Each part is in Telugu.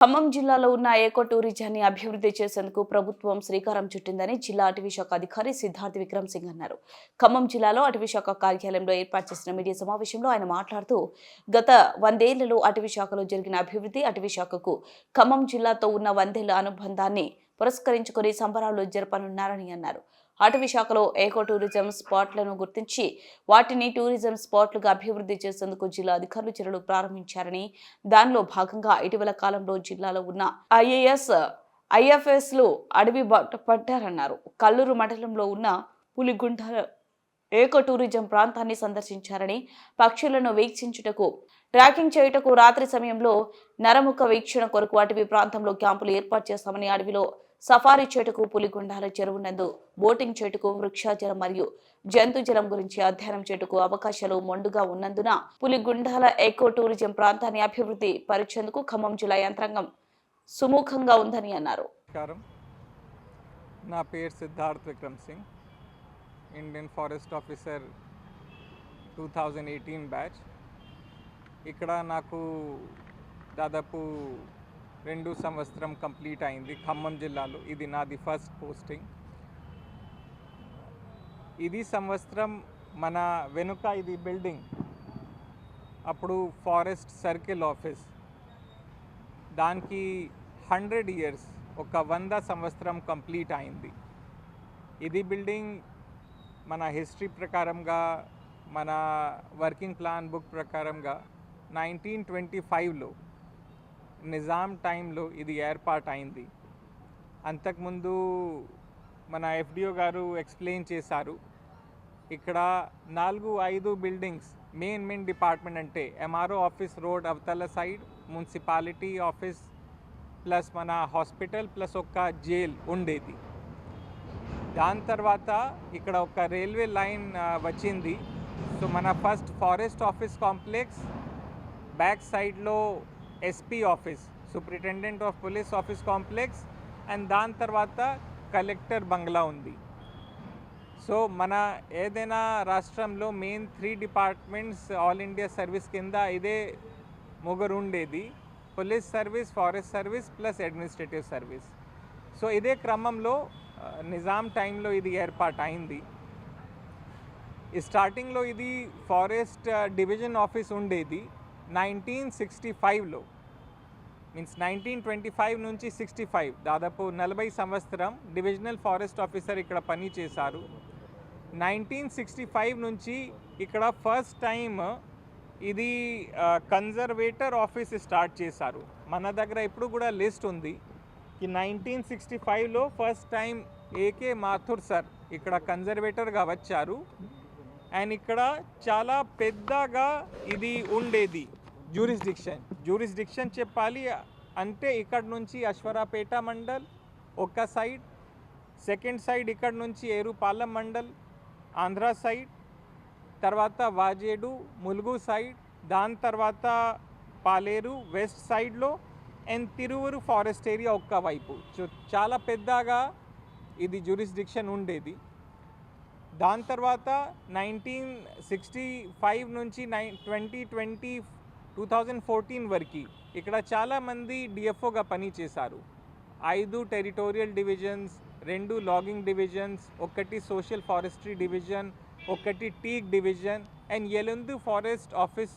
ఖమ్మం జిల్లాలో ఉన్న ఏకో టూరిజాన్ని అభివృద్ధి చేసేందుకు ప్రభుత్వం శ్రీకారం చుట్టిందని జిల్లా అటవీ శాఖ అధికారి సిద్ధార్థ్ విక్రమ్ సింగ్ అన్నారు. ఖమ్మం జిల్లాలో అటవీ శాఖ కార్యాలయంలో ఏర్పాటు చేసిన మీడియా సమావేశంలో ఆయన మాట్లాడుతూ, గత 100 ఏళ్లలో అటవీ శాఖలో జరిగిన అభివృద్ధి, అటవీ శాఖకు ఖమ్మం జిల్లాతో ఉన్న 100 ఏళ్ల అనుబంధాన్ని పురస్కరించుకుని సంబరాలు జరపనున్నారని అన్నారు. అటవీ శాఖలో ఏకో టూరిజం స్పాట్లను గుర్తించి వాటిని టూరిజం స్పాట్లుగా అభివృద్ధి చేసేందుకు జిల్లా అధికారులు చర్యలు ప్రారంభించారని, దానిలో భాగంగా ఇటీవల కాలంలో జిల్లాలో ఉన్న ఐఎఫ్ఎస్లు అడవి పట్టారన్నారు. కల్లూరు మండలంలో ఉన్న పులిగుంట ఏకో టూరిజం ప్రాంతాన్ని సందర్శించారని, పక్షులను వీక్షించుటకు, ట్రాకింగ్ చేయుటకు రాత్రి సమయంలో నరముఖ వీక్షణ కొరకు అటవీ ప్రాంతంలో క్యాంపులు ఏర్పాటు చేస్తామని, అడవిలో సఫారీ చేటుకు, పులిగుండాల చెరువు నందు బోటింగ్ చేటుకు, వృక్షాజలం మరియు జంతుజలం గురించి అధ్యయనం చేటుకు అవకాశాలు మెండుగా ఉన్నందున పులిగుండాల ఏకో టూరిజం ప్రాంతాన్ని అభివృద్ధి పరిచేందుకు ఖమ్మం జిల్లా యంత్రాంగం సుముఖంగా ఉందని అన్నారు. నా పేరు Siddharth Vikram Singh, Indian forest officer 2018 batch. ఇక్కడ నాకు దాదాపు 2 సంవత్సరం కంప్లీట్ అయింది ఖమ్మం జిల్లాలో. ఇది నాది ఫస్ట్ పోస్టింగ్. ఇది సంవత్సరం మన వెనుక ఇది బిల్డింగ్, అప్పుడు ఫారెస్ట్ సర్కిల్ ఆఫీస్, దానికి 100 ఇయర్స్, ఒక 100 సంవత్సరం కంప్లీట్ అయింది. ఇది బిల్డింగ్ మన హిస్టరీ ప్రకారంగా, మన వర్కింగ్ ప్లాన్ బుక్ ప్రకారంగా 1925లో నిజాం టైంలో ఇది ఏర్పాటు అయింది. అంతకుముందు మన ఎఫ్డిఓ గారు ఎక్స్ప్లెయిన్ చేశారు. ఇక్కడ 4-5 బిల్డింగ్స్ మెయిన్ డిపార్ట్మెంట్ అంటే ఎంఆర్ఓ ఆఫీస్ రోడ్ అవతల సైడ్, మున్సిపాలిటీ ఆఫీస్ ప్లస్ మన హాస్పిటల్ ప్లస్ ఒక జైల్ ఉండేది. దాని తర్వాత ఇక్కడ ఒక రైల్వే లైన్ వచ్చింది. సో మన first forest office complex, back సైడ్లో SP office, superintendent of police office complex, and దాని తర్వాత కలెక్టర్ బంగ్లా ఉంది. సో మన ఏదైనా రాష్ట్రంలో main 3 departments all India service కింద ఇదే 3 ఉండేది: police service, forest service plus administrative service. So ఇదే క్రమంలో నిజాం టైంలో ఇది ఏర్పాటు అయింది. స్టార్టింగ్లో ఇది ఫారెస్ట్ డివిజన్ ఆఫీస్ ఉండేది 1965లో. మీన్స్ 1925 నుంచి 65, దాదాపు 40 సంవత్సరం డివిజనల్ ఫారెస్ట్ ఆఫీసర్ ఇక్కడ పని చేశారు. 1965 నుంచి ఇక్కడ ఫస్ట్ టైం ఇది కన్జర్వేటర్ ఆఫీస్ స్టార్ట్ చేశారు. మన దగ్గర ఇప్పుడు కూడా లిస్ట్ ఉంది కి 1965లో first time AK Mathur sir ఇక్కడ కన్జర్వేటర్గా వచ్చారు. అండ్ ఇక్కడ చాలా పెద్దగా ఇది ఉండేది జ్యూరిస్డిక్షన్ చెప్పాలి అంటే, ఇక్కడ నుంచి అశ్వరాపేట మండల్ ఒక సైడ్, సెకండ్ సైడ్ ఇక్కడ నుంచి ఏరుపాలెం మండల్ ఆంధ్ర సైడ్, తర్వాత వాజేడు ములుగు సైడ్, దాని తర్వాత పాలేరు వెస్ట్ సైడ్లో, అండ్ తిరువురు ఫారెస్ట్ ఏరియా ఒక్క వైపు. చాలా పెద్దగా ఇది జ్యూరిస్డిక్షన్ ఉండేది. దాని తర్వాత 1965 నుంచి 2014 వరకు ఇక్కడ చాలామంది డిఎఫ్ఓగా పనిచేశారు. 5 territorial divisions, 2 logging divisions, 1 social forestry division, 1 teak division, and 8 forest office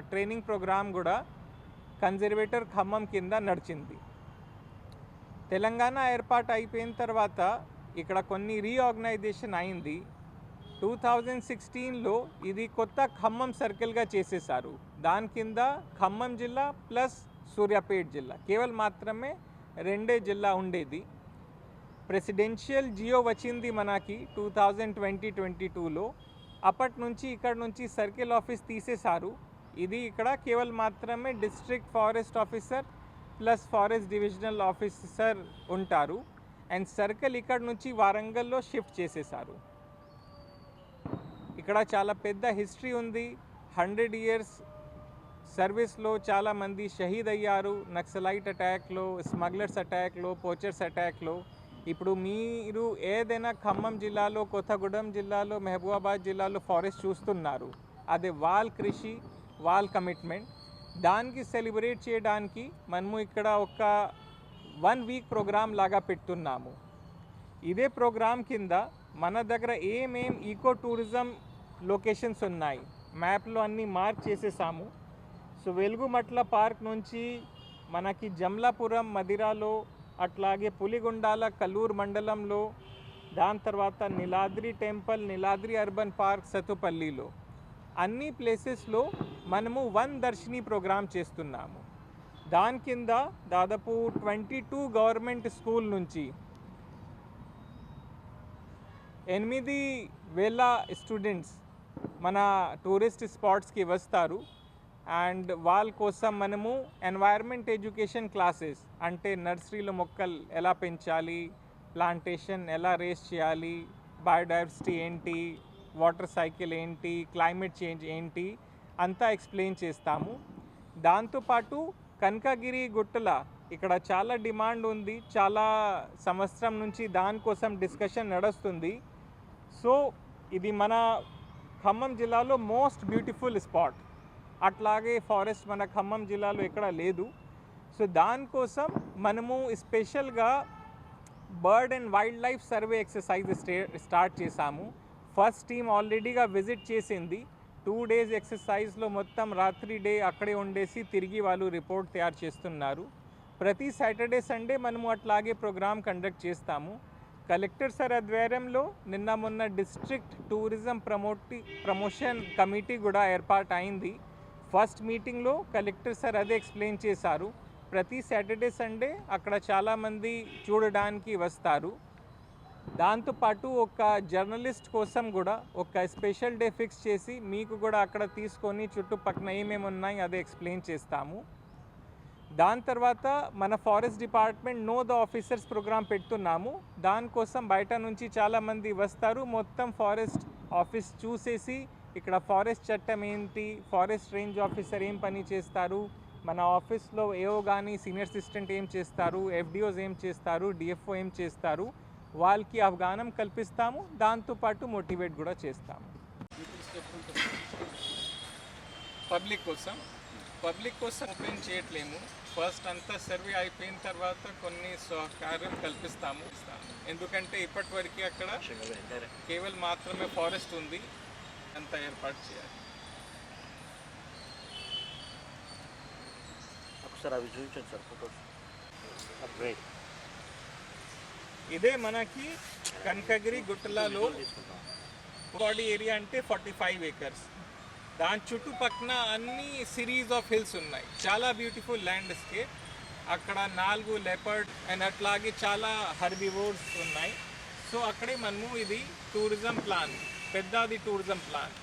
training programme కూడా కన్జర్వేటర్ ఖమ్మం కింద నడిచింది. తెలంగాణ ఏర్పాటు అయిపోయిన తర్వాత ఇక్కడ కొన్ని రీఆర్గనైజేషన్ అయింది. 2016లో ఇది కొత్త ఖమ్మం సర్కిల్గా చేసేసారు. దాని కింద ఖమ్మం జిల్లా ప్లస్ సూర్యాపేట జిల్లా, కేవలం మాత్రమే 2 జిల్లా ఉండేది. ప్రెసిడెన్షియల్ జియో వచ్చింది మనకి 2020-22లో. అప్పటి నుంచి ఇక్కడ నుంచి సర్కిల్ ఆఫీస్ తీసేశారు. ఇది ఇక్కడ కేవలం మాత్రమే district forest officer plus forest divisional officer ఉంటారు. అండ్ సర్కిల్ ఇక్కడ నుంచి వారంగల్లో షిఫ్ట్ చేసేసారు. ఇక్కడ చాలా పెద్ద హిస్టరీ ఉంది. 100 ఇయర్స్ సర్వీస్లో చాలామంది షహీద్ అయ్యారు, నక్సలైట్ అటాక్లో, స్మగ్లర్స్ అటాక్లో, పోచర్స్ అటాక్లో. ఇప్పుడు మీరు ఏదైనా ఖమ్మం జిల్లాలో, కొత్తగూడెం జిల్లాలో, మహబూబాబాద్ జిల్లాలో ఫారెస్ట్ చూస్తున్నారు, అదే వాళ్ళ కృషి, వాళ్ళ కమిట్మెంట్. దానికి సెలబ్రేట్ చేయడానికి మనము ఇక్కడ ఒక 1 వీక్ ప్రోగ్రామ్ లాగా పెడుతున్నాము. ఇదే ప్రోగ్రామ్ కింద మన దగ్గర ఏమేం ఈకో టూరిజం లొకేషన్స్ ఉన్నాయి మ్యాప్లో అన్నీ మార్క్ చేసేసాము. సో వెలుగుమట్ల పార్క్ నుంచి మనకి జమ్లాపురం మదిరాలో, అట్లాగే పులిగొండాల కల్లూరు మండలంలో, దాని తర్వాత Neeladri temple, Neeladri urban park సతుపల్లిలో అన్ని ప్లేసెస్లో మనము 1 దర్శిని ప్రోగ్రామ్ చేస్తున్నాము. దాని కింద దాదాపు 22 గవర్నమెంట్ స్కూల్ నుంచి 8,000 స్టూడెంట్స్ మన టూరిస్ట్ స్పాట్స్కి వస్తారు. అండ్ వాళ్ళ కోసం మనము ఎన్వైర్న్మెంట్ ఎడ్యుకేషన్ క్లాసెస్, అంటే నర్సరీలో మొక్కలు ఎలా పెంచాలి, ప్లాంటేషన్ ఎలా రేస్ చేయాలి, బయోడైవర్సిటీ ఏంటి, వాటర్ సైకిల్ ఏంటి, క్లైమేట్ చేంజ్ ఏంటి అంతా ఎక్స్ప్లెయిన్ చేస్తాము. దాంతోపాటు కనకగిరి గుట్టల ఇక్కడ చాలా డిమాండ్ ఉంది, చాలా సంవత్సరం నుంచి దానికోసం డిస్కషన్ నడుస్తుంది. సో ఇది మన ఖమ్మం జిల్లాలో మోస్ట్ బ్యూటిఫుల్ స్పాట్. అట్లాగే ఫారెస్ట్ మన ఖమ్మం జిల్లాలో ఎక్కడ లేదు. సో దానికోసం మనము స్పెషల్గా bird and wild life survey exercise start చేశాము. ఫస్ట్ టీమ్ ఆల్రెడీగా విజిట్ చేసింది. 2 డేస్ ఎక్సర్సైజ్లో మొత్తం రాత్రి డే అక్కడే ఉండేసి తిరిగి వాళ్ళు రిపోర్ట్ తయారు చేస్తున్నారు. ప్రతి సాటర్డే సండే మనము అట్లాగే ప్రోగ్రామ్ కండక్ట్ చేస్తాము. కలెక్టర్ సార్ ఆధ్వర్యంలో నిన్న మొన్న డిస్ట్రిక్ట్ టూరిజం ప్రమోషన్ కమిటీ కూడా ఏర్పాటు అయింది. ఫస్ట్ మీటింగ్లో కలెక్టర్ సార్ అదే ఎక్స్ప్లెయిన్ చేశారు. ప్రతి సాటర్డే సండే అక్కడ చాలామంది చూడడానికి వస్తారు. దాంతోపాటు ఒక జర్నలిస్ట్ కోసం కూడా ఒక స్పెషల్ డే ఫిక్స్ చేసి మీకు కూడా అక్కడ తీసుకొని చుట్టుపక్కల ఏమేమి ఉన్నాయి అదే ఎక్స్ప్లెయిన్ చేస్తాము. దాని తర్వాత మన forest department know the officers programme పెడుతున్నాము. దానికోసం బయట నుంచి చాలామంది వస్తారు. మొత్తం ఫారెస్ట్ ఆఫీస్ చూసేసి ఇక్కడ ఫారెస్ట్ చట్టం ఏంటి, ఫారెస్ట్ రేంజ్ ఆఫీసర్ ఏం పని చేస్తారు, మన ఆఫీస్లో ఏఓ కానీ సీనియర్ అసిస్టెంట్ ఏం చేస్తారు, ఎఫ్డిఓస్ ఏం చేస్తారు, డిఎఫ్ఓ ఏం చేస్తారు, వాళ్ళకి అవగాహన కల్పిస్తాము. దాంతోపాటు మోటివేట్ కూడా చేస్తాము. పబ్లిక్ కోసం ఓపెన్ చేయట్లేము. ఫస్ట్ అంతా సర్వే అయిపోయిన తర్వాత కొన్ని సహకారం కల్పిస్తాము. ఎందుకంటే ఇప్పటివరకు అక్కడ కేవలం మాత్రమే ఫారెస్ట్ ఉంది, అంతా ఏర్పాటు చేయాలి. ఒకసారి అవి చూపించండి సార్ ఫోటోస్. గ్రేట్. ఇదే మనకి కనకగిరి గుట్టలలో బాడీ ఏరియా అంటే 45 acres. దాని చుట్టుపక్కన అన్ని సిరీస్ ఆఫ్ హిల్స్ ఉన్నాయి. చాలా బ్యూటిఫుల్ ల్యాండ్స్కేప్. అక్కడ 4 లెపర్డ్ అండ్ అట్లాగే చాలా హెర్బివోర్స్ ఉన్నాయి. సో అక్కడే మనము ఇది టూరిజం ప్లాన్, పెద్దది టూరిజం ప్లాన్